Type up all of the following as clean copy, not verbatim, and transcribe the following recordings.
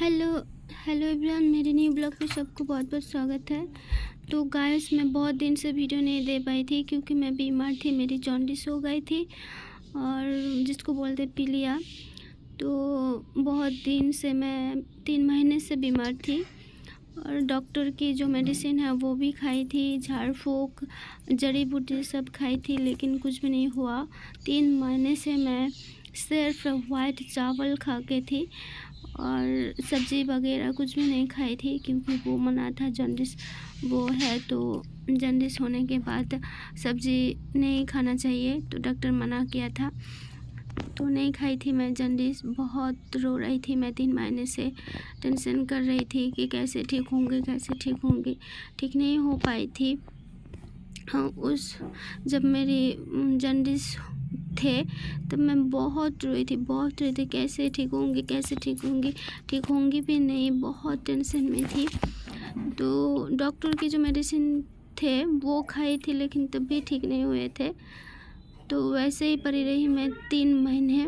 Hello hello everyone, मेरे new blog में सबको बहुत बहुत स्वागत है। तो गाइस, मैं बहुत दिन से वीडियो नहीं दे पाई थी क्योंकि मैं बीमार थी। मेरी जॉन्डिस हो गई थी और जिसको बोलते पीलिया। तो बहुत दिन से मैं 3 महीने से बीमार थी और डॉक्टर की जो मेडिसिन है वो भी खाई थी, झाड़ फूँक जड़ी बूटी सब खाई थी, लेकिन कुछ भी नहीं हुआ। 3 महीने से मैं सिर्फ वाइट चावल खा के थी और सब्ज़ी वगैरह कुछ भी नहीं खाई थी क्योंकि वो मना था, जॉन्डिस वो है। तो जॉन्डिस होने के बाद सब्ज़ी नहीं खाना चाहिए, तो डॉक्टर मना किया था, तो नहीं खाई थी मैं। जॉन्डिस बहुत रो रही थी मैं, 3 महीने से टेंशन कर रही थी कि कैसे ठीक होंगी, कैसे ठीक होंगी। ठीक नहीं हो पाई थी। हाँ, जब मेरी जॉन्डिस थे तब मैं बहुत रोई थी, कैसे ठीक होंगी, कैसे ठीक होंगी, ठीक होंगी भी नहीं, बहुत टेंशन में थी। तो डॉक्टर की जो मेडिसिन थे वो खाई थी, लेकिन तब भी ठीक नहीं हुए थे। तो वैसे ही पड़ी रही मैं 3 महीने।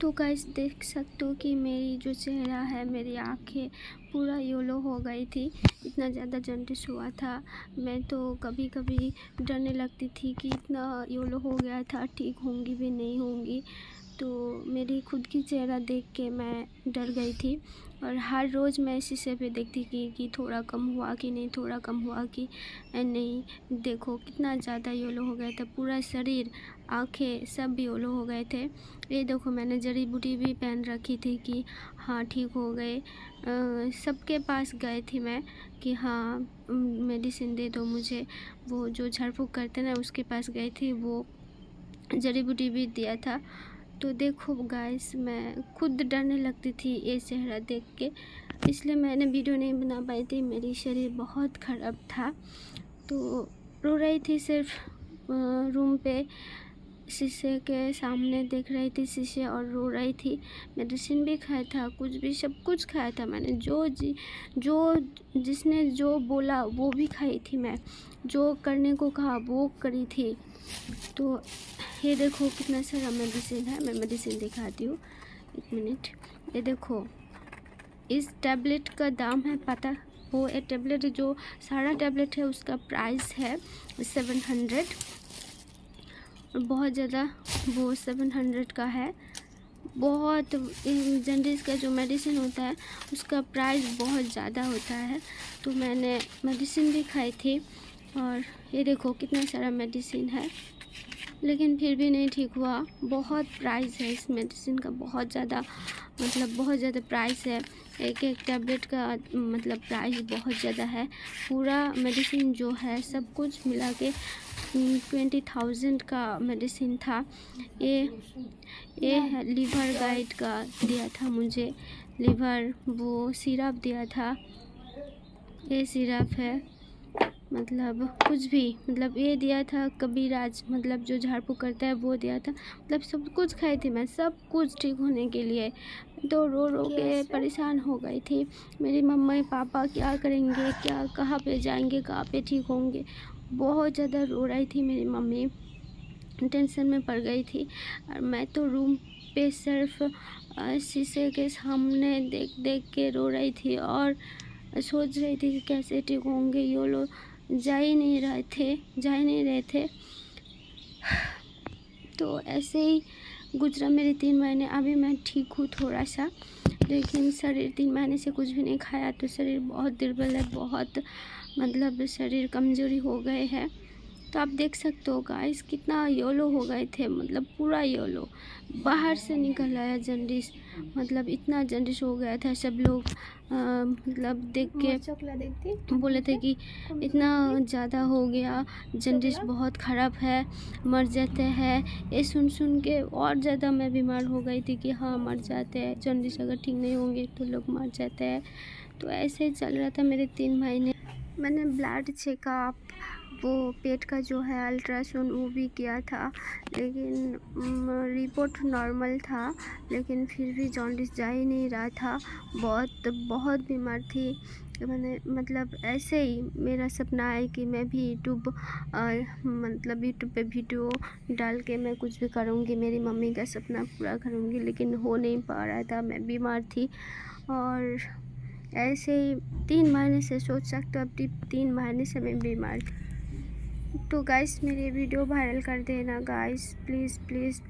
तो गाइस, देख सकते हो कि मेरी जो चेहरा है, मेरी आँखें पूरा येलो हो गई थी, इतना ज़्यादा जॉन्डिस हुआ था। मैं तो कभी कभी डरने लगती थी कि इतना येलो हो गया था, ठीक होंगी भी नहीं होंगी। तो मेरी खुद की चेहरा देख के मैं डर गई थी और हर रोज़ मैं शीशे पे देखती कि थोड़ा कम हुआ कि नहीं, थोड़ा कम हुआ कि नहीं। देखो कितना ज़्यादा येलो हो गया था, पूरा शरीर, आँखें सब येलो हो गए थे। ये देखो, मैंने जड़ी बूटी भी पहन रखी थी कि हाँ ठीक हो गए। सबके पास गए थी मैं कि हाँ मेडिसिन दे दो मुझे। वो जो झाड़ फूँक करते ना, उसके पास गई थी, वो जड़ी बूटी भी दिया था। तो देखो गाइस, मैं खुद डरने लगती थी ये चेहरा देख के, इसलिए मैंने वीडियो नहीं बना पाई थी। मेरी शरीर बहुत ख़राब था, तो रो रही थी सिर्फ रूम पे शीशे के सामने देख रही थी शीशे और रो रही थी। मेडिसिन भी खाया था, कुछ भी सब कुछ खाया था मैंने, जो जिसने जो बोला वो भी खाई थी मैं, जो करने को कहा वो करी थी। तो ये देखो कितना सारा मेडिसिन है, मैं मेडिसिन दिखाती हूँ, 1 मिनट। ये देखो, इस टैबलेट का दाम है पता, वो एक टैबलेट जो सारा टैबलेट है उसका प्राइस है 700, और बहुत ज़्यादा वो 700 का है। बहुत जॉन्डिस का जो मेडिसिन होता है उसका प्राइस बहुत ज़्यादा होता है। तो मैंने मेडिसिन भी खाई थी और ये देखो कितना सारा मेडिसिन है, लेकिन फिर भी नहीं ठीक हुआ। बहुत प्राइस है इस मेडिसिन का, बहुत ज़्यादा, मतलब बहुत ज़्यादा प्राइस है। एक एक टैबलेट का मतलब प्राइस बहुत ज़्यादा है। पूरा मेडिसिन जो है सब कुछ मिला के 20,000 का मेडिसिन था। ये लीवर गाइड का दिया था मुझे, लीवर वो सिरप दिया था। ये सिरप है, मतलब कुछ भी, मतलब ये दिया था कबीराज, मतलब जो झाड़ फूँक करता है वो दिया था। मतलब सब कुछ खाई थी मैं, सब कुछ ठीक होने के लिए। तो रो रो के परेशान हो गई थी। मेरी मम्मी पापा क्या करेंगे, क्या कहाँ पे जाएंगे, कहाँ पे ठीक होंगे। बहुत ज़्यादा रो रही थी मेरी मम्मी, टेंशन में पड़ गई थी। और मैं तो रूम पे सिर्फ शीशे के सामने देख देख के रो रही थी और सोच रही थी कि कैसे ठीक होंगे। ये लोग जा ही नहीं रहे थे। तो ऐसे ही गुजरा मेरे 3 महीने। अभी मैं ठीक हूँ थोड़ा सा, लेकिन शरीर 3 महीने से कुछ भी नहीं खाया तो शरीर बहुत दुर्बल है, बहुत मतलब शरीर कमज़ोरी हो गए हैं। तो आप देख सकते हो गाइस, कितना येलो हो गए थे, मतलब पूरा येलो बाहर से निकल आया जॉन्डिस। मतलब इतना जॉन्डिस हो गया था, सब लोग मतलब देख के बोले थे कि इतना ज़्यादा हो गया, जॉन्डिस बहुत ख़राब है, मर जाते हैं। ये सुन सुन के और ज़्यादा मैं बीमार हो गई थी कि हाँ मर जाते हैं, जॉन्डिस अगर ठीक नहीं होंगे तो लोग मर जाते हैं। तो ऐसे ही चल रहा था मेरे 3 महीने। मैंने ब्लड चेकअप, वो पेट का जो है अल्ट्रासाउंड वो भी किया था, लेकिन रिपोर्ट नॉर्मल था, लेकिन फिर भी जॉन्डिस जा ही नहीं रहा था। बहुत बहुत बीमार थी। मैंने मतलब ऐसे ही मेरा सपना है कि मैं भी यूट्यूब पे वीडियो डाल के मैं कुछ भी करूँगी, मेरी मम्मी का सपना पूरा करूँगी, लेकिन हो नहीं पा रहा था, मैं बीमार थी। और ऐसे ही 3 महीने से सोच सकते हो, अब 3 महीने से मैं बीमार थी। तो गाइस मेरे वीडियो वायरल कर देना गाइस, प्लीज़ प्लीज़।